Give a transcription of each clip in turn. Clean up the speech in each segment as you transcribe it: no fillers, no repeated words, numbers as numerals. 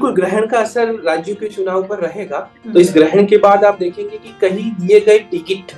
बिल्कुल ग्रहण का असर राज्यों के चुनाव पर रहेगा। तो इस हम्म। ग्रहण के बाद आप देखेंगे कि कहीं दिए गए टिकट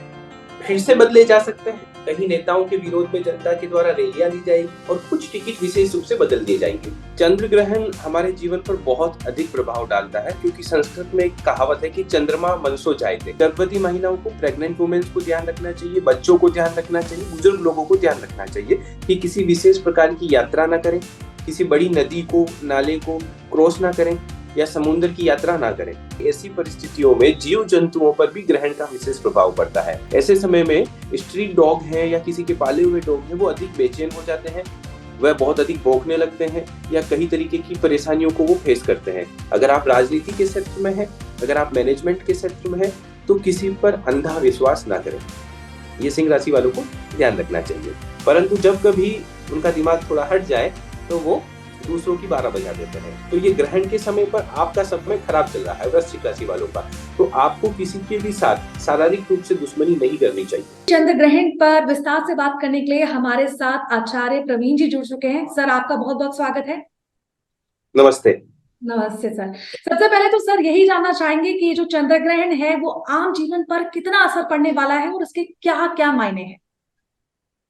फिर से बदले जा सकते हैं, कहीं नेताओं के विरोध में जनता के द्वारा रैलियां ली जाएगी और कुछ टिकट विशेष रूप से बदल दिए जाएंगे। चंद्र ग्रहण हमारे जीवन पर बहुत अधिक प्रभाव डालता है, क्योंकि संस्कृत में एक कहावत है कि चंद्रमा मनसो जायते। गर्भवती महिलाओं को, प्रेग्नेंट वुमेन्स को ध्यान रखना चाहिए, बच्चों को ध्यान रखना चाहिए, बुजुर्ग लोगों को ध्यान रखना चाहिए कि किसी विशेष प्रकार की यात्रा न करें, किसी बड़ी नदी को, नाले को क्रॉस ना करें या समुद्र की यात्रा ना करें। ऐसी परिस्थितियों में जीव जंतुओं पर भी ग्रहण का विशेष प्रभाव पड़ता है। ऐसे समय में स्ट्रीट डॉग हैं या किसी के पाले हुए डॉग हैं, वो अधिक बेचैन हो जाते हैं, वह बहुत अधिक भौंकने लगते हैं या कई तरीके की परेशानियों को वो फेस करते हैं। अगर आप राजनीति के क्षेत्र में हैं, अगर आप मैनेजमेंट के क्षेत्र में हैं, तो किसी पर अंधा विश्वास ना करें। ये सिंह राशि वालों को ध्यान रखना चाहिए। परंतु जब कभी उनका दिमाग थोड़ा हट जाए तो वो दूसरों की 12 बजा देते हैं। तो ये ग्रहण के समय पर आपका समय खराब चल रहा है वृश्चिक राशि वालों का, तो आपको किसी के भी साथ शारीरिक रूप से दुश्मनी नहीं करनी चाहिए। चंद्र ग्रहण पर विस्तार से बात करने के लिए हमारे साथ आचार्य प्रवीण जी जुड़ चुके हैं। सर, आपका बहुत बहुत स्वागत है। नमस्ते। नमस्ते सर। सबसे पहले तो सर यही जानना चाहेंगे कि जो चंद्र ग्रहण है वो आम जीवन पर कितना असर पड़ने वाला है और उसके क्या क्या मायने हैं?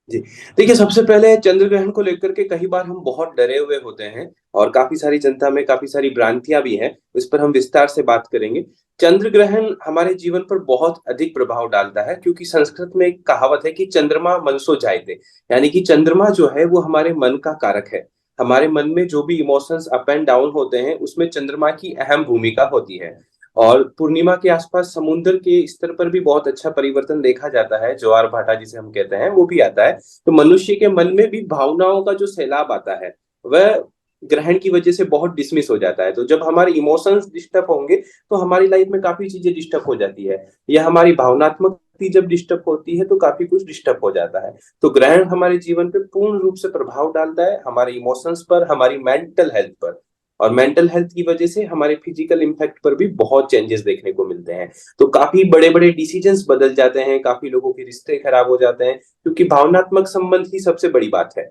जी, देखिए सबसे पहले चंद्र ग्रहण को लेकर के कई बार हम बहुत डरे हुए होते हैं और काफी सारी जनता में काफी सारी भ्रांतियां भी हैं। इस पर हम विस्तार से बात करेंगे। चंद्र ग्रहण हमारे जीवन पर बहुत अधिक प्रभाव डालता है, क्योंकि संस्कृत में एक कहावत है कि चंद्रमा मनसो जायते, यानी कि चंद्रमा जो है वो हमारे मन का कारक है। हमारे मन में जो भी इमोशंस अप एंड डाउन होते हैं उसमें चंद्रमा की अहम भूमिका होती है। और पूर्णिमा के आसपास समुद्र के स्तर पर भी बहुत अच्छा परिवर्तन देखा जाता है, ज्वार भाटा जिसे हम कहते हैं वो भी आता है। तो मनुष्य के मन में भी भावनाओं का जो सैलाब आता है वह ग्रहण की वजह से बहुत डिसमिस हो जाता है। तो जब हमारे इमोशंस डिस्टर्ब होंगे तो हमारी लाइफ में काफी चीजें डिस्टर्ब हो जाती है, या हमारी भावनात्मक स्थिति जब डिस्टर्ब होती है तो काफी कुछ डिस्टर्ब हो जाता है। तो ग्रहण हमारे जीवन पे पूर्ण रूप से प्रभाव डालता है, हमारे इमोशंस पर, हमारी मेंटल हेल्थ पर, और मेंटल हेल्थ की वजह से हमारे फिजिकल इम्पैक्ट पर भी बहुत चेंजेस देखने को मिलते हैं। तो काफी बड़े बड़े डिसीजंस बदल जाते हैं, काफी लोगों के रिश्ते खराब हो जाते हैं, क्योंकि भावनात्मक संबंध ही सबसे बड़ी बात है।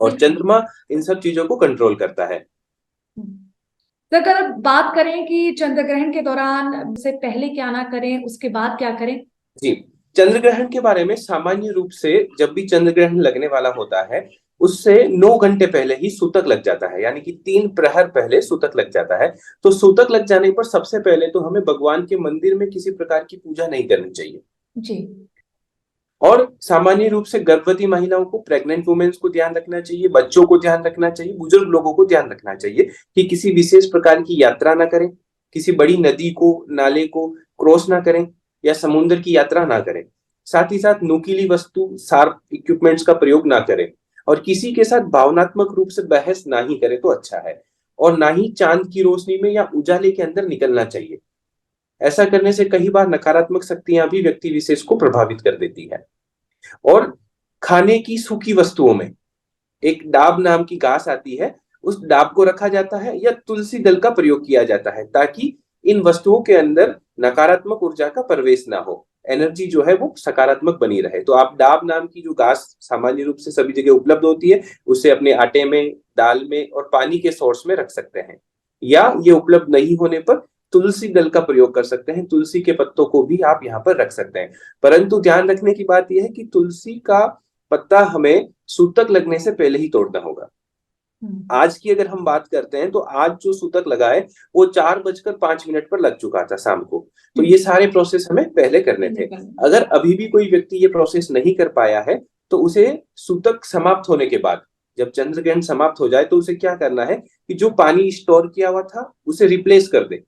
और चंद्रमा इन सब चीजों को कंट्रोल करता है। तो अगर बात करें कि चंद्र ग्रहण के दौरान से पहले क्या ना करें, उसके बाद क्या करें? जी, चंद्र ग्रहण के बारे में सामान्य रूप से जब भी चंद्र ग्रहण लगने वाला होता है उससे 9 घंटे पहले ही सूतक लग जाता है, यानी कि 3 प्रहर पहले सूतक लग जाता है। तो सूतक लग जाने पर सबसे पहले तो हमें भगवान के मंदिर में किसी प्रकार की पूजा नहीं करनी चाहिए जी। और सामान्य रूप से गर्भवती महिलाओं को, प्रेग्नेंट वुमेन्स को ध्यान रखना चाहिए, बच्चों को ध्यान रखना चाहिए, बुजुर्ग लोगों को ध्यान रखना चाहिए कि किसी विशेष प्रकार की यात्रा ना करें, किसी बड़ी नदी को, नाले को क्रॉस ना करें या समुद्र की यात्रा ना करें। साथ ही साथ नुकीली वस्तु, शार्प इक्विपमेंट्स का प्रयोग ना करें और किसी के साथ भावनात्मक रूप से बहस ना ही करें तो अच्छा है। और ना ही चांद की रोशनी में या उजाले के अंदर निकलना चाहिए। ऐसा करने से कई बार नकारात्मक शक्तियां भी व्यक्ति विशेष को प्रभावित कर देती है। और खाने की सूखी वस्तुओं में एक डाब नाम की घास आती है, उस डाब को रखा जाता है या तुलसी दल का प्रयोग किया जाता है, ताकि इन वस्तुओं के अंदर नकारात्मक ऊर्जा का प्रवेश ना हो, एनर्जी जो है वो सकारात्मक बनी रहे। तो आप डाब नाम की जो घास सामान्य रूप से सभी जगह उपलब्ध होती है, उसे अपने आटे में, दाल में और पानी के सोर्स में रख सकते हैं, या ये उपलब्ध नहीं होने पर तुलसी दल का प्रयोग कर सकते हैं। तुलसी के पत्तों को भी आप यहाँ पर रख सकते हैं। परंतु ध्यान रखने की बात यह है कि तुलसी का पत्ता हमें सूतक लगने से पहले ही तोड़ना होगा। आज की अगर हम बात करते हैं तो आज जो सूतक लगा है वो 4:05 पर लग चुका था शाम को। तो ये सारे प्रोसेस हमें पहले करने थे। अगर अभी भी कोई व्यक्ति ये प्रोसेस नहीं कर पाया है तो उसे सूतक समाप्त होने के बाद, जब चंद्र ग्रहण समाप्त हो जाए, तो उसे क्या करना है कि जो पानी स्टोर किया हुआ था उसे रिप्लेस कर दे,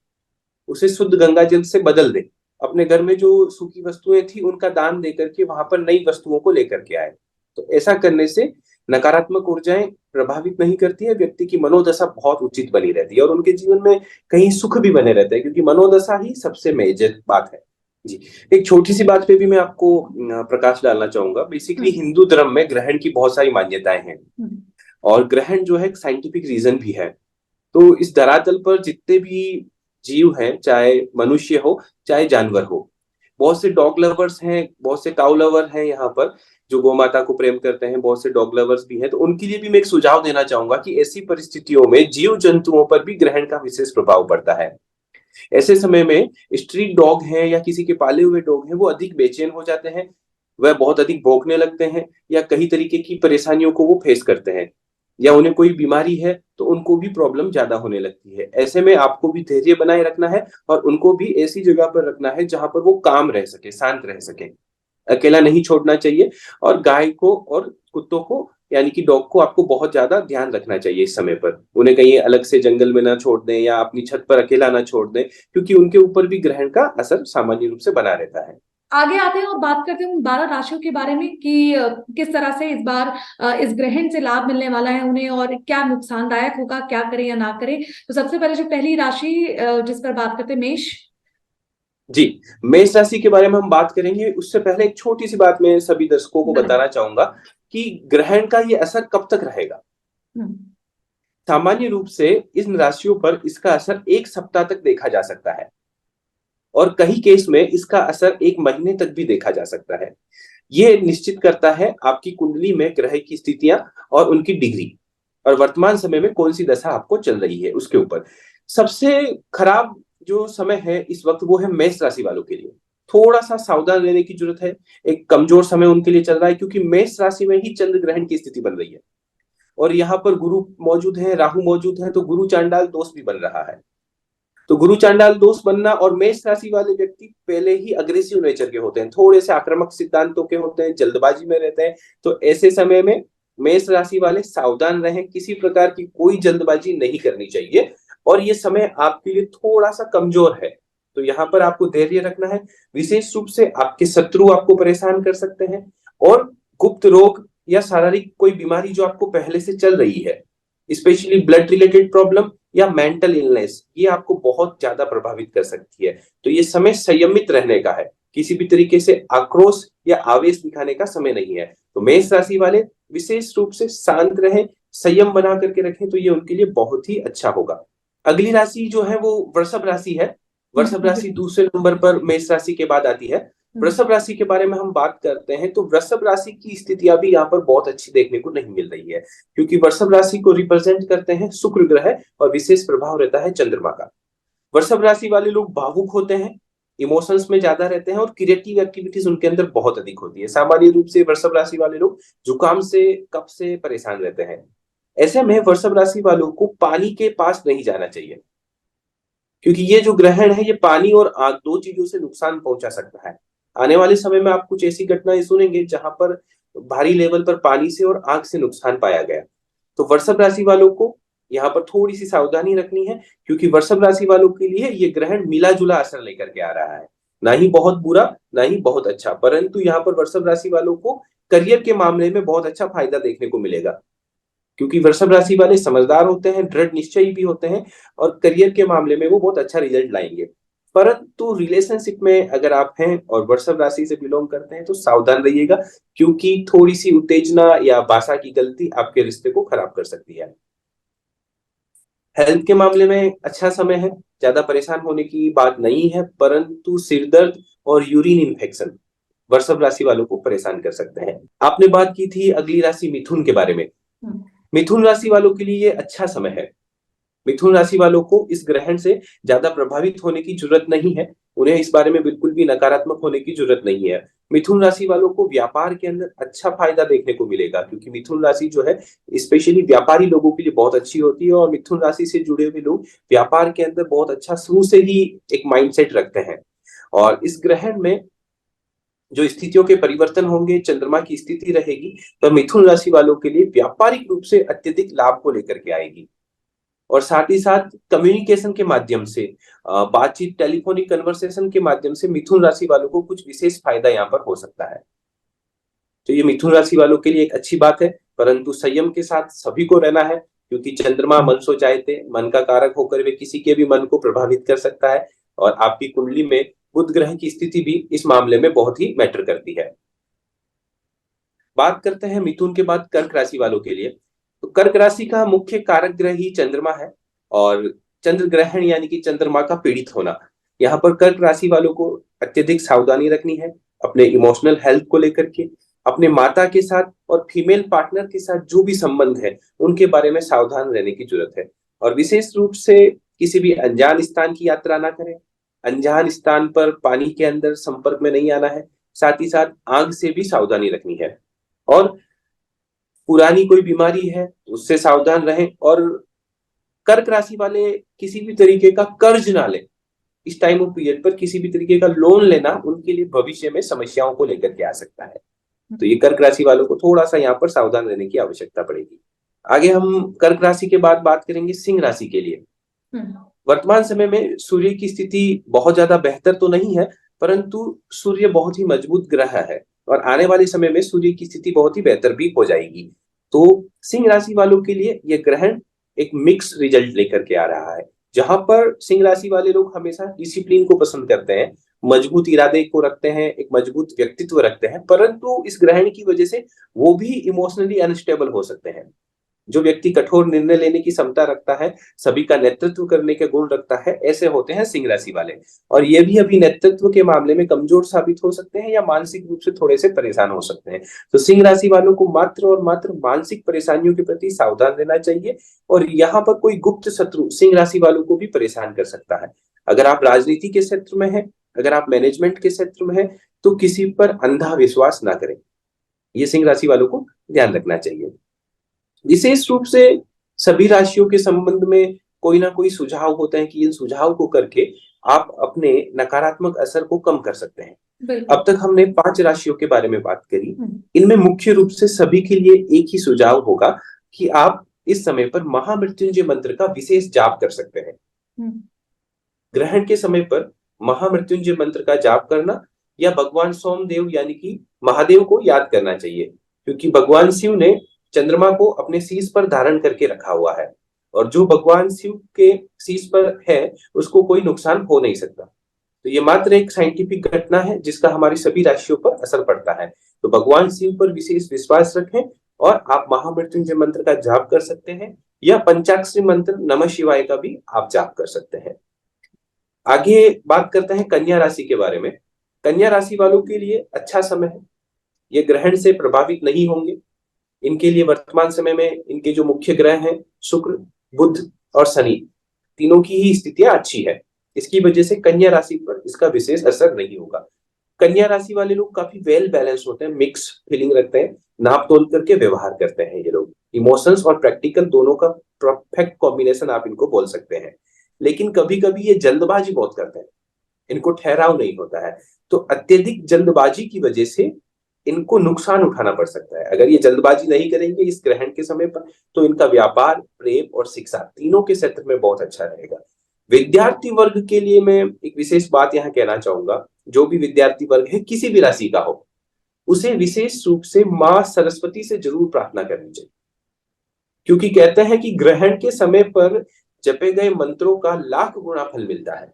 उसे शुद्ध गंगा जल से बदल दे। अपने घर में जो सूखी वस्तुएं थी उनका दान देकर के वहां पर नई वस्तुओं को लेकर के आए। तो ऐसा करने से नकारात्मक ऊर्जाएं प्रभावित नहीं करती है, व्यक्ति की मनोदशा बहुत उचित बनी रहती है और उनके जीवन में कहीं सुख भी बने रहते हैं, क्योंकि मनोदशा ही सबसे मेजर बात है। जी, एक छोटी सी बात पे भी मैं आपको प्रकाश डालना चाहूंगा। बेसिकली हिंदू धर्म में ग्रहण की बहुत सारी मान्यताएं हैं और ग्रहण जो है साइंटिफिक रीजन भी है। तो इस धरातल पर जितने भी जीव हैं, चाहे मनुष्य हो चाहे जानवर हो, बहुत से डॉग लवर्स हैं, बहुत से काउ लवर हैं यहाँ पर, जो गौ माता को प्रेम करते हैं, बहुत से डॉग लवर्स भी हैं, तो उनके लिए भी मैं एक सुझाव देना चाहूंगा कि ऐसी परिस्थितियों में जीव जंतुओं पर भी ग्रहण का विशेष प्रभाव पड़ता है। ऐसे समय में स्ट्रीट डॉग हैं या किसी के पाले हुए डॉग हैं, वो अधिक बेचैन हो जाते हैं, वह बहुत अधिक भौंकने लगते हैं या कई तरीके की परेशानियों को वो फेस करते हैं, या उन्हें कोई बीमारी है तो उनको भी प्रॉब्लम ज्यादा होने लगती है। ऐसे में आपको भी धैर्य बनाए रखना है और उनको भी ऐसी जगह पर रखना है जहां पर वो काम रह सके, शांत रह सके, अकेला नहीं छोड़ना चाहिए। और गाय को और कुत्तों को यानी कि डॉग को आपको बहुत ज्यादा ध्यान रखना चाहिए इस समय पर, उन्हें कहीं अलग से जंगल में ना छोड़ दें या अपनी छत पर अकेला ना छोड़ दें, क्योंकि उनके ऊपर भी ग्रहण का असर सामान्य रूप से बना रहता है। आगे आते हैं और बात करते हैं उन 12 राशियों के बारे में कि किस तरह से इस बार इस ग्रहण से लाभ मिलने वाला है उन्हें और क्या नुकसानदायक होगा, क्या करें या ना करें। तो सबसे पहले जो पहली राशि जिस पर बात करते हैं, मेष। जी, मेष राशि के बारे में हम बात करेंगे, उससे पहले एक छोटी सी बात मैं सभी दर्शकों को बिल्कुल। बताना चाहूंगा कि ग्रहण का ये असर कब तक रहेगा। हम्म। सामान्य रूप से इन राशियों पर इसका असर 1 सप्ताह तक देखा जा सकता है और कई केस में इसका असर 1 महीने तक भी देखा जा सकता है। ये निश्चित करता है आपकी कुंडली में ग्रह की स्थितियां और उनकी डिग्री और वर्तमान समय में कौन सी दशा आपको चल रही है उसके ऊपर। सबसे खराब जो समय है इस वक्त वो है मेष राशि वालों के लिए, थोड़ा सा सावधान रहने की जरूरत है। एक कमजोर समय उनके लिए चल रहा है क्योंकि मेष राशि में ही चंद्र ग्रहण की स्थिति बन रही है और यहाँ पर गुरु मौजूद है, राहु मौजूद है, तो गुरु चांडाल दोष भी बन रहा है। तो गुरु चांडाल दोष बनना, और मेष राशि वाले व्यक्ति पहले ही अग्रेसिव नेचर के होते हैं, थोड़े से आक्रामक सिद्धांतों के होते हैं, जल्दबाजी में रहते हैं। तो ऐसे समय में मेष राशि वाले सावधान रहें, किसी प्रकार की कोई जल्दबाजी नहीं करनी चाहिए और ये समय आपके लिए थोड़ा सा कमजोर है। तो यहाँ पर आपको धैर्य रखना है। विशेष रूप से आपके शत्रु आपको परेशान कर सकते हैं और गुप्त रोग या शारीरिक कोई बीमारी जो आपको पहले से चल रही है, स्पेशली ब्लड रिलेटेड प्रॉब्लम या मेंटल इलनेस, ये आपको बहुत ज्यादा प्रभावित कर सकती है। तो ये समय संयमित रहने का है, किसी भी तरीके से आक्रोश या आवेश दिखाने का समय नहीं है। तो मेष राशि वाले विशेष रूप से शांत रहें, संयम बना करके रखें, तो ये उनके लिए बहुत ही अच्छा होगा। अगली राशि जो है वो वृषभ राशि है। वृषभ राशि दूसरे नंबर पर मेष राशि के बाद आती है। वृषभ राशि के बारे में हम बात करते हैं तो वृषभ राशि की स्थितियां भी यहाँ पर बहुत अच्छी देखने को नहीं मिल रही है, क्योंकि वृषभ राशि को रिप्रेजेंट करते हैं शुक्र ग्रह और विशेष प्रभाव रहता है चंद्रमा का। वृषभ राशि वाले लोग भावुक होते हैं, इमोशंस में ज्यादा रहते हैं और क्रिएटिव एक्टिविटीज उनके अंदर बहुत अधिक होती है। सामान्य रूप से वृषभ राशि वाले लोग जुकाम से, कफ से परेशान रहते हैं। ऐसे में वृषभ राशि वालों को पानी के पास नहीं जाना चाहिए, क्योंकि ये जो ग्रहण है ये पानी और आग दो चीजों से नुकसान पहुंचा सकता है। आने वाले समय में आप कुछ ऐसी घटनाएं सुनेंगे जहां पर भारी लेवल पर पानी से और आग से नुकसान पाया गया। तो वृषभ राशि वालों को यहाँ पर थोड़ी सी सावधानी रखनी है, क्योंकि वृषभ राशि वालों के लिए ये ग्रहण मिला जुला असर लेकर के आ रहा है, ना ही बहुत बुरा ना ही बहुत अच्छा, परंतु यहाँ पर वृषभ राशि वालों को करियर के मामले में बहुत अच्छा फायदा देखने को मिलेगा, क्योंकि वृषभ राशि वाले समझदार होते हैं, दृढ़ निश्चयी भी होते हैं और करियर के मामले में वो बहुत अच्छा रिजल्ट लाएंगे। परंतु रिलेशनशिप में अगर आप हैं और वृषभ राशि से बिलोंग करते हैं तो सावधान रहिएगा, क्योंकि थोड़ी सी उत्तेजना या भाषा की गलती आपके रिश्ते को खराब कर सकती है। हेल्थ के मामले में अच्छा समय है, ज्यादा परेशान होने की बात नहीं है, परंतु सिरदर्द और यूरिन इन्फेक्शन वृषभ राशि वालों को परेशान कर सकते हैं। आपने बात की थी अगली राशि मिथुन के बारे में। मिथुन राशि वालों के लिए ये अच्छा समय है। मिथुन राशि वालों को इस ग्रहण से ज्यादा प्रभावित होने की जरूरत नहीं है, उन्हें इस बारे में बिल्कुल भी नकारात्मक होने की जरूरत नहीं है। मिथुन राशि वालों को व्यापार के अंदर अच्छा फायदा देखने को मिलेगा, क्योंकि मिथुन राशि जो है स्पेशली व्यापारी लोगों के लिए बहुत अच्छी होती है और मिथुन राशि से जुड़े हुए लोग व्यापार के अंदर बहुत अच्छा शुरू से ही एक माइंडसेट रखते हैं। और इस ग्रहण में जो स्थितियों के परिवर्तन होंगे, चंद्रमा की स्थिति रहेगी, तो मिथुन राशि वालों के लिए व्यापारिक रूप से अत्यधिक लाभ को लेकर के आएगी। और साथ ही साथ कम्युनिकेशन के माध्यम से, बातचीत, टेलीफोनिक कन्वर्सेशन के माध्यम से मिथुन राशि वालों को कुछ विशेष फायदा यहाँ पर हो सकता है। तो ये मिथुन राशि वालों के लिए एक अच्छी बात है, परंतु संयम के साथ सभी को रहना है, क्योंकि चंद्रमा मन सो चाहते, मन का कारक होकर वे किसी के भी मन को प्रभावित कर सकता है और आपकी कुंडली में बुध ग्रह की स्थिति भी इस मामले में बहुत ही मैटर करती है। बात करते हैं मिथुन के बाद कर्क राशि वालों के लिए। तो कर्क राशि का मुख्य कारक ग्रह ही चंद्रमा है और चंद्र ग्रहण यानी कि चंद्रमा का पीड़ित होना, यहाँ पर कर्क राशि वालों को अत्यधिक सावधानी रखनी है अपने इमोशनल हेल्थ को लेकर के। अपने माता के साथ और फीमेल पार्टनर के साथ जो भी संबंध है उनके बारे में सावधान रहने की जरूरत है। और विशेष रूप से किसी भी अनजान स्थान की यात्रा ना करें, अनजान स्थान पर पानी के अंदर संपर्क में नहीं आना है, साथ ही साथ आग से भी सावधानी रखनी है। और पुरानी कोई बीमारी है उससे सावधान रहें। और कर्क राशि वाले किसी भी तरीके का कर्ज ना लें। इस टाइम ऑफ पीरियड पर किसी भी तरीके का लोन लेना उनके लिए भविष्य में समस्याओं को लेकर के आ सकता है। तो ये कर्क राशि वालों को थोड़ा सा यहाँ पर सावधान रहने की आवश्यकता पड़ेगी। आगे हम कर्क राशि के बाद बात करेंगे सिंह राशि के लिए। वर्तमान समय में सूर्य की स्थिति बहुत ज्यादा बेहतर तो नहीं है, परंतु सूर्य बहुत ही मजबूत ग्रह है और आने वाले समय में सूर्य की स्थिति बहुत ही बेहतर भी हो जाएगी। तो सिंह राशि वालों के लिए यह ग्रहण एक मिक्स रिजल्ट लेकर के आ रहा है, जहां पर सिंह राशि वाले लोग हमेशा डिसिप्लिन को पसंद करते हैं, मजबूत इरादे को रखते हैं, एक मजबूत व्यक्तित्व रखते हैं, परंतु इस ग्रहण की वजह से वो भी इमोशनली अनस्टेबल हो सकते हैं। जो व्यक्ति कठोर निर्णय लेने की क्षमता रखता है, सभी का नेतृत्व करने के गुण रखता है, ऐसे होते हैं सिंह राशि वाले। और ये भी अभी नेतृत्व के मामले में कमजोर साबित हो सकते हैं या मानसिक रूप से थोड़े से परेशान हो सकते हैं। तो सिंह राशि वालों को मात्र और मात्र मानसिक परेशानियों के प्रति सावधान रहना चाहिए। और यहाँ पर कोई गुप्त शत्रु सिंह राशि वालों को भी परेशान कर सकता है। अगर आप राजनीति के क्षेत्र में हैं, अगर आप मैनेजमेंट के क्षेत्र में हैं, तो किसी पर अंधा विश्वास ना करें। ये सिंह राशि वालों को ध्यान रखना चाहिए। विशेष रूप से सभी राशियों के संबंध में कोई ना कोई सुझाव होते हैं कि इन सुझाव को करके आप अपने नकारात्मक असर को कम कर सकते हैं। अब तक हमने 5 राशियों के बारे में बात करी। इनमें मुख्य रूप से सभी के लिए एक ही सुझाव होगा कि आप इस समय पर महामृत्युंजय मंत्र का विशेष जाप कर सकते हैं। ग्रहण के समय पर महामृत्युंजय मंत्र का जाप करना या भगवान सोमदेव यानी कि महादेव को याद करना चाहिए, क्योंकि भगवान शिव ने चंद्रमा को अपने शीश पर धारण करके रखा हुआ है और जो भगवान शिव के शीश पर है उसको कोई नुकसान हो नहीं सकता। तो ये मात्र एक साइंटिफिक घटना है जिसका हमारी सभी राशियों पर असर पड़ता है। तो भगवान शिव पर विशेष विश्वास रखें और आप महामृत्युंजय मंत्र का जाप कर सकते हैं या पंचाक्षरी मंत्र नमः शिवाय का भी आप जाप कर सकते हैं। आगे बात करते हैं कन्या राशि के बारे में। कन्या राशि वालों के लिए अच्छा समय है, ये ग्रहण से प्रभावित नहीं होंगे। इनके लिए वर्तमान समय में इनके जो मुख्य ग्रह हैं शुक्र, बुध और शनि, तीनों की ही स्थितियां अच्छी है। इसकी वजह से कन्या राशि पर इसका विशेष असर नहीं होगा। कन्या राशि वाले लोग काफी वेल बैलेंस होते हैं, मिक्स फीलिंग रखते हैं, नाप तोल करके व्यवहार करते हैं। ये लोग इमोशंस और प्रैक्टिकल दोनों का परफेक्ट कॉम्बिनेशन आप इनको बोल सकते हैं। लेकिन कभी कभी ये जल्दबाजी बहुत करते हैं, इनको ठहराव नहीं होता है। तो अत्यधिक जल्दबाजी की वजह से इनको नुकसान उठाना पड़ सकता है। अगर ये जल्दबाजी नहीं करेंगे इस ग्रहण के समय पर तो इनका व्यापार, प्रेम और शिक्षा तीनों के क्षेत्र में बहुत अच्छा रहेगा। विद्यार्थी वर्ग के लिए मैं एक विशेष बात यहाँ कहना चाहूंगा। जो भी विद्यार्थी वर्ग है किसी भी राशि का हो, उसे विशेष रूप से माँ सरस्वती से जरूर प्रार्थना करनी चाहिए, क्योंकि कहते हैं कि ग्रहण के समय पर जपे गए मंत्रों का लाख गुना फल मिलता है।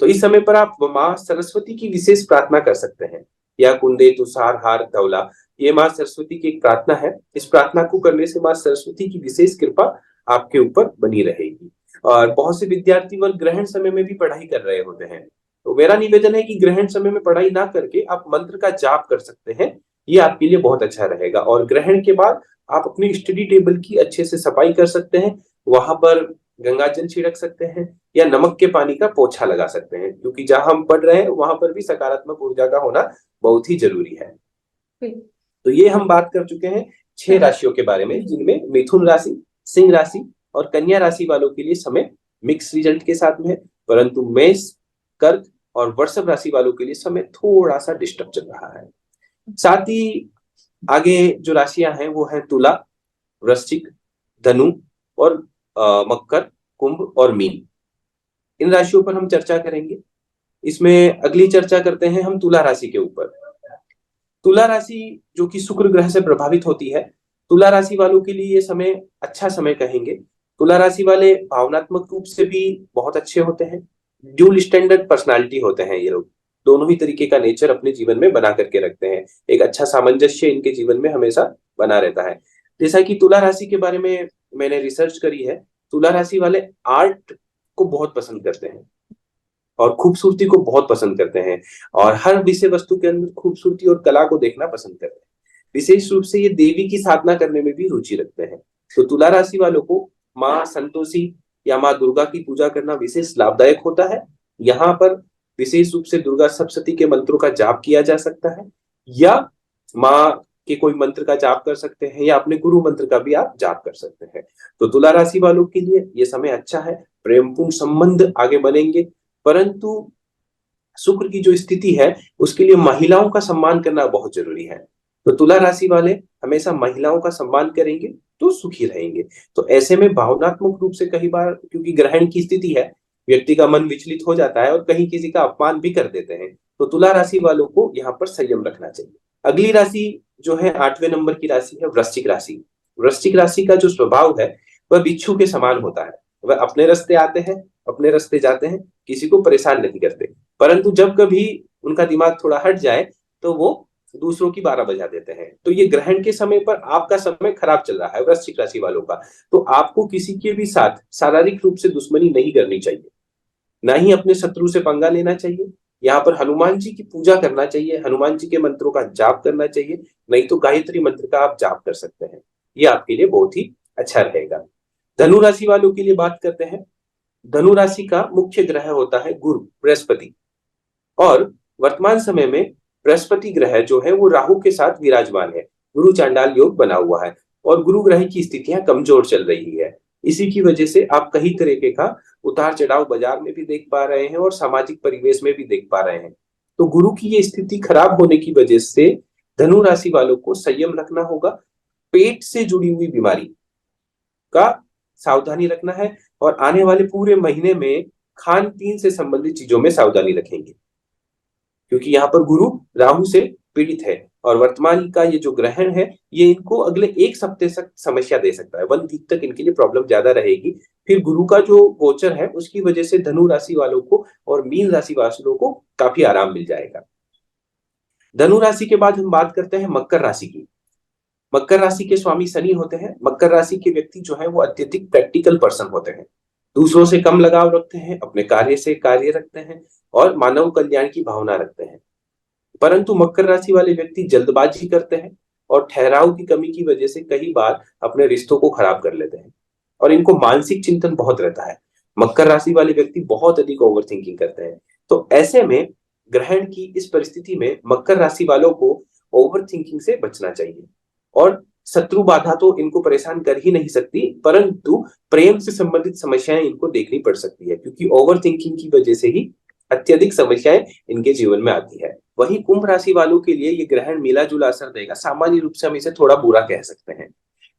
तो इस समय पर आप माँ सरस्वती की विशेष प्रार्थना कर सकते हैं। या कुंदे तुषार हार धवला, ये माँ सरस्वती की एक प्रार्थना है। इस प्रार्थना को करने से माँ सरस्वती की विशेष कृपा आपके ऊपर बनी रहेगी। और बहुत से विद्यार्थी वर्ग ग्रहण समय में भी पढ़ाई कर रहे होते हैं, तो मेरा निवेदन है कि ग्रहण समय में पढ़ाई ना करके आप मंत्र का जाप कर सकते हैं, ये आपके लिए बहुत अच्छा रहेगा। और ग्रहण के बाद आप अपनी स्टडी टेबल की अच्छे से सफाई कर सकते हैं, वहां पर गंगा जल छिड़क सकते हैं या नमक के पानी का पोछा लगा सकते हैं, क्योंकि जहां हम पढ़ रहे हैं वहां पर भी सकारात्मक ऊर्जा का होना बहुत ही जरूरी है। तो ये हम बात कर चुके हैं 6 राशियों के बारे में, जिनमें मिथुन राशि, सिंह राशि और कन्या राशि वालों के लिए समय मिक्स रिजल्ट के साथ में है, परंतु मेष, कर्क और वृषभ राशि वालों के लिए समय थोड़ा सा डिस्टर्ब चल रहा है। साथ ही आगे जो राशियां हैं वो है तुला, वृश्चिक, धनु और मकर, कुंभ और मीन। इन राशियों पर हम चर्चा करेंगे। इसमें अगली चर्चा करते हैं हम तुला राशि के ऊपर। तुला राशि जो कि शुक्र ग्रह से प्रभावित होती है, तुला राशि वालों के लिए ये समय अच्छा समय कहेंगे। तुला राशि वाले भावनात्मक रूप से भी बहुत अच्छे होते हैं, ड्यूल स्टैंडर्ड पर्सनालिटी होते हैं। ये लोग दोनों ही तरीके का नेचर अपने जीवन में बना करके रखते हैं, एक अच्छा सामंजस्य इनके जीवन में हमेशा बना रहता है। जैसा कि तुला राशि के बारे में मैंने रिसर्च करी है, तुला राशि वाले आर्ट को बहुत पसंद करते हैं। और खूबसूरती को बहुत पसंद करते हैं और हर विषय वस्तु के अंदर खूबसूरती और कला को देखना पसंद करते हैं। विशेष रूप से ये देवी की साधना करने में भी रुचि रखते हैं। तो तुला राशि वालों को माँ संतोषी या माँ दुर्गा की पूजा करना विशेष लाभदायक होता है। यहाँ पर विशेष रूप से दुर्गा सप्तशती के मंत्रों का जाप किया जा सकता है या माँ के कोई मंत्र का जाप कर सकते हैं या अपने गुरु मंत्र का भी आप जाप कर सकते हैं। तो तुला राशि वालों के लिए ये समय अच्छा है, प्रेमपूर्ण संबंध आगे बनेंगे, परंतु शुक्र की जो स्थिति है उसके लिए महिलाओं का सम्मान करना बहुत जरूरी है। तो तुला राशि वाले हमेशा महिलाओं का सम्मान करेंगे तो सुखी रहेंगे। तो ऐसे में भावनात्मक रूप से कई बार, क्योंकि ग्रहण की स्थिति है, व्यक्ति का मन विचलित हो जाता है और कहीं किसी का अपमान भी कर देते हैं। तो तुला राशि वालों को यहाँ पर संयम रखना चाहिए। अगली राशि जो है 8वें नंबर की राशि है वृश्चिक राशि। वृश्चिक राशि का जो स्वभाव है वह बिच्छू के समान होता है। वह अपने रास्ते आते हैं, अपने रास्ते जाते हैं, किसी को परेशान नहीं करते, परंतु जब कभी उनका दिमाग थोड़ा हट जाए तो वो दूसरों की 12 बजा देते हैं। तो ये ग्रहण के समय पर आपका समय खराब चल रहा है वृश्चिक राशि वालों का। तो आपको किसी के भी साथ शारीरिक रूप से दुश्मनी नहीं करनी चाहिए, ना ही अपने शत्रु से पंगा लेना चाहिए। यहाँ पर हनुमान जी की पूजा करना चाहिए, हनुमान जी के मंत्रों का जाप करना चाहिए, नहीं तो गायत्री मंत्र का आप जाप कर सकते हैं। ये आपके लिए बहुत ही अच्छा रहेगा। धनु राशि वालों के लिए बात करते हैं। धनु राशि का मुख्य ग्रह होता है गुरु बृहस्पति, और वर्तमान समय में बृहस्पति ग्रह जो है वो राहु के साथ विराजमान है, गुरु चांडाल योग बना हुआ है और गुरु ग्रह की स्थितियां कमजोर चल रही है। इसी की वजह से आप कई तरीके का उतार चढ़ाव बाजार में भी देख पा रहे हैं और सामाजिक परिवेश में भी देख पा रहे हैं। तो गुरु की ये स्थिति खराब होने की वजह से धनु राशि वालों को संयम रखना होगा। पेट से जुड़ी हुई बीमारी का सावधानी रखना है और आने वाले पूरे महीने में खान पीन से संबंधित चीजों में सावधानी रखेंगे, क्योंकि यहाँ पर गुरु राहु से पीड़ित है और वर्तमान का ये जो ग्रहण है ये इनको अगले 1 सप्ताह तक समस्या दे सकता है। 1 वीक तक इनके लिए प्रॉब्लम ज्यादा रहेगी। फिर गुरु का जो गोचर है उसकी वजह से धनु राशि वालों को और मीन राशि वालों को काफी आराम मिल जाएगा। धनु राशि के बाद हम बात करते हैं मकर राशि की। मकर राशि के स्वामी शनि होते हैं। मकर राशि के व्यक्ति जो है वो अत्यधिक प्रैक्टिकल पर्सन होते हैं, दूसरों से कम लगाव रखते हैं, अपने कार्य से कार्य रखते हैं और मानव कल्याण की भावना रखते हैं। परंतु मकर राशि वाले व्यक्ति जल्दबाजी करते हैं और ठहराव की कमी की वजह से कई बार अपने रिश्तों को खराब कर लेते हैं और इनको मानसिक चिंतन बहुत रहता है। मकर राशि वाले व्यक्ति बहुत अधिक ओवर थिंकिंग करते हैं। तो ऐसे में ग्रहण की इस परिस्थिति में मकर राशि वालों को ओवर थिंकिंग से बचना चाहिए और शत्रु बाधा तो इनको परेशान कर ही नहीं सकती, परंतु प्रेम से संबंधित समस्याएं इनको देखनी पड़ सकती है, क्योंकि ओवर थिंकिंग की वजह से ही अत्यधिक समस्याएं इनके जीवन में आती है। वहीं कुंभ राशि वालों के लिए ये ग्रहण मिला जुला असर देगा। सामान्य रूप से हम इसे थोड़ा बुरा कह सकते हैं।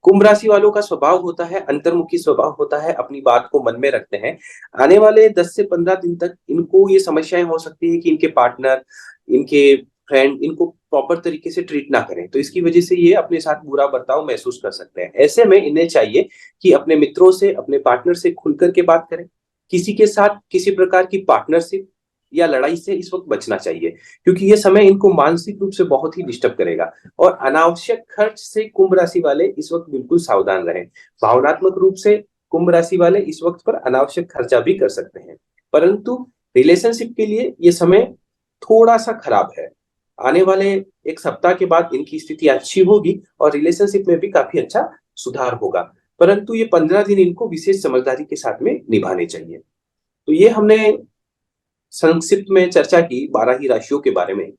कुंभ राशि वालों का स्वभाव होता है अंतर्मुखी स्वभाव होता है, अपनी बात को मन में रखते हैं। आने वाले 10 से 15 दिन तक इनको ये समस्याएं हो सकती है कि इनके पार्टनर, इनके फ्रेंड इनको प्रॉपर तरीके से ट्रीट ना करें, तो इसकी वजह से ये अपने साथ बुरा बर्ताव महसूस कर सकते हैं। ऐसे में इन्हें चाहिए कि अपने मित्रों से, अपने पार्टनर से खुल करके बात करें। किसी के साथ किसी प्रकार की पार्टनरशिप या लड़ाई से इस वक्त बचना चाहिए, क्योंकि ये समय इनको मानसिक रूप से बहुत ही डिस्टर्ब करेगा। और अनावश्यक खर्च से कुंभ राशि वाले इस वक्त बिल्कुल सावधान रहें। भावनात्मक रूप से कुंभ राशि वाले इस वक्त पर अनावश्यक खर्चा भी कर सकते हैं, परंतु रिलेशनशिप के लिए ये समय थोड़ा सा खराब है। आने वाले 1 सप्ताह के बाद इनकी स्थिति अच्छी होगी और रिलेशनशिप में भी काफी अच्छा सुधार होगा, परंतु ये 15 दिन इनको विशेष समझदारी के साथ में निभाने चाहिए। तो ये हमने संक्षिप्त में चर्चा की 12 ही राशियों के बारे में,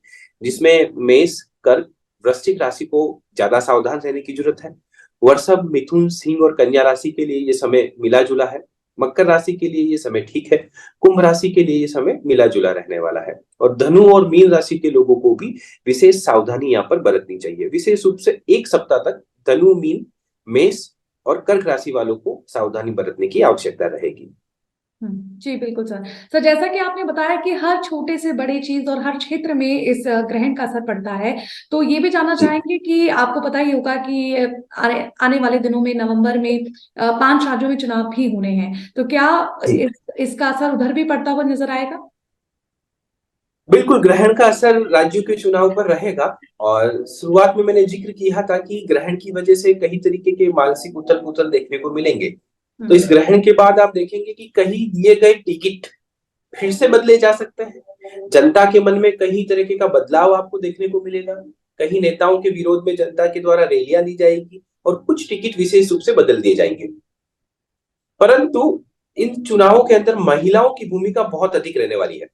जिसमें मेष, कर्क, वृश्चिक राशि को ज्यादा सावधान रहने की जरूरत है। वृषभ, मिथुन, सिंह और कन्या राशि के लिए ये समय मिला जुला है। मकर राशि के लिए ये समय ठीक है। कुंभ राशि के लिए ये समय मिला जुला रहने वाला है और धनु और मीन राशि के लोगों को भी विशेष सावधानी यहाँ पर बरतनी चाहिए। विशेष रूप से 1 सप्ताह तक धनु, मीन, मेष और कर्क राशि वालों को सावधानी बरतने की आवश्यकता रहेगी। जी बिल्कुल सर। सर जैसा कि आपने बताया कि हर छोटे से बड़े चीज और हर क्षेत्र में इस ग्रहण का असर पड़ता है, तो ये भी जानना चाहेंगे कि आपको पता ही होगा कि आने वाले दिनों में नवंबर में 5 राज्यों में चुनाव भी होने हैं, तो क्या इसका असर उधर भी पड़ता हुआ नजर आएगा? बिल्कुल, ग्रहण का असर राज्यों के चुनाव पर रहेगा और शुरुआत में मैंने जिक्र किया था कि ग्रहण की वजह से कई तरीके के मानसिक उथल पुथल देखने को मिलेंगे। तो इस ग्रहण के बाद आप देखेंगे कि कहीं दिए गए टिकट फिर से बदले जा सकते हैं। जनता के मन में कई तरीके का बदलाव आपको देखने को मिलेगा। कहीं नेताओं के विरोध में जनता के द्वारा रैलियां ली जाएगी और कुछ टिकट विशेष रूप से बदल दिए जाएंगे। परंतु इन चुनावों के अंदर महिलाओं की भूमिका बहुत अधिक रहने वाली है।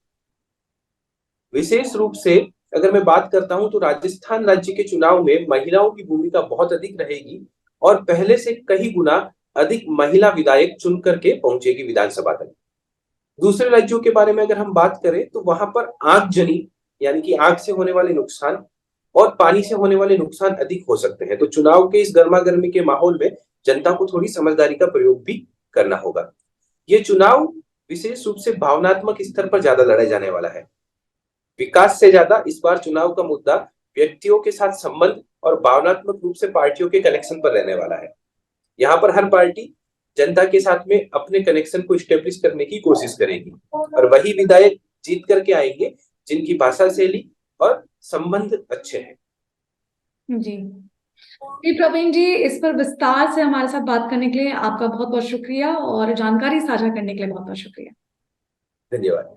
विशेष रूप से अगर मैं बात करता हूं तो राजस्थान राज्य के चुनाव में महिलाओं की भूमिका बहुत अधिक रहेगी और पहले से कई गुना अधिक महिला विधायक चुन करके पहुंचेगी विधानसभा तक। दूसरे राज्यों के बारे में अगर हम बात करें तो वहां पर आगजनी यानी कि आग से होने वाले नुकसान और पानी से होने वाले नुकसान अधिक हो सकते हैं। तो चुनाव के इस गर्मा गर्मी के माहौल में जनता को थोड़ी समझदारी का प्रयोग भी करना होगा। ये चुनाव विशेष रूप से भावनात्मक स्तर पर ज्यादा लड़ा जाने वाला है। विकास से ज्यादा इस बार चुनाव का मुद्दा व्यक्तियों के साथ संबंध और भावनात्मक रूप से पार्टियों के कनेक्शन पर रहने वाला है। यहाँ पर हर पार्टी जनता के साथ में अपने कनेक्शन को स्टेब्लिश करने की कोशिश करेगी और वही विधायक जीत करके आएंगे जिनकी भाषा शैली और संबंध अच्छे हैं। जी प्रवीण जी, इस पर विस्तार से हमारे साथ बात करने के लिए आपका बहुत बहुत शुक्रिया और जानकारी साझा करने के लिए बहुत बहुत शुक्रिया। धन्यवाद।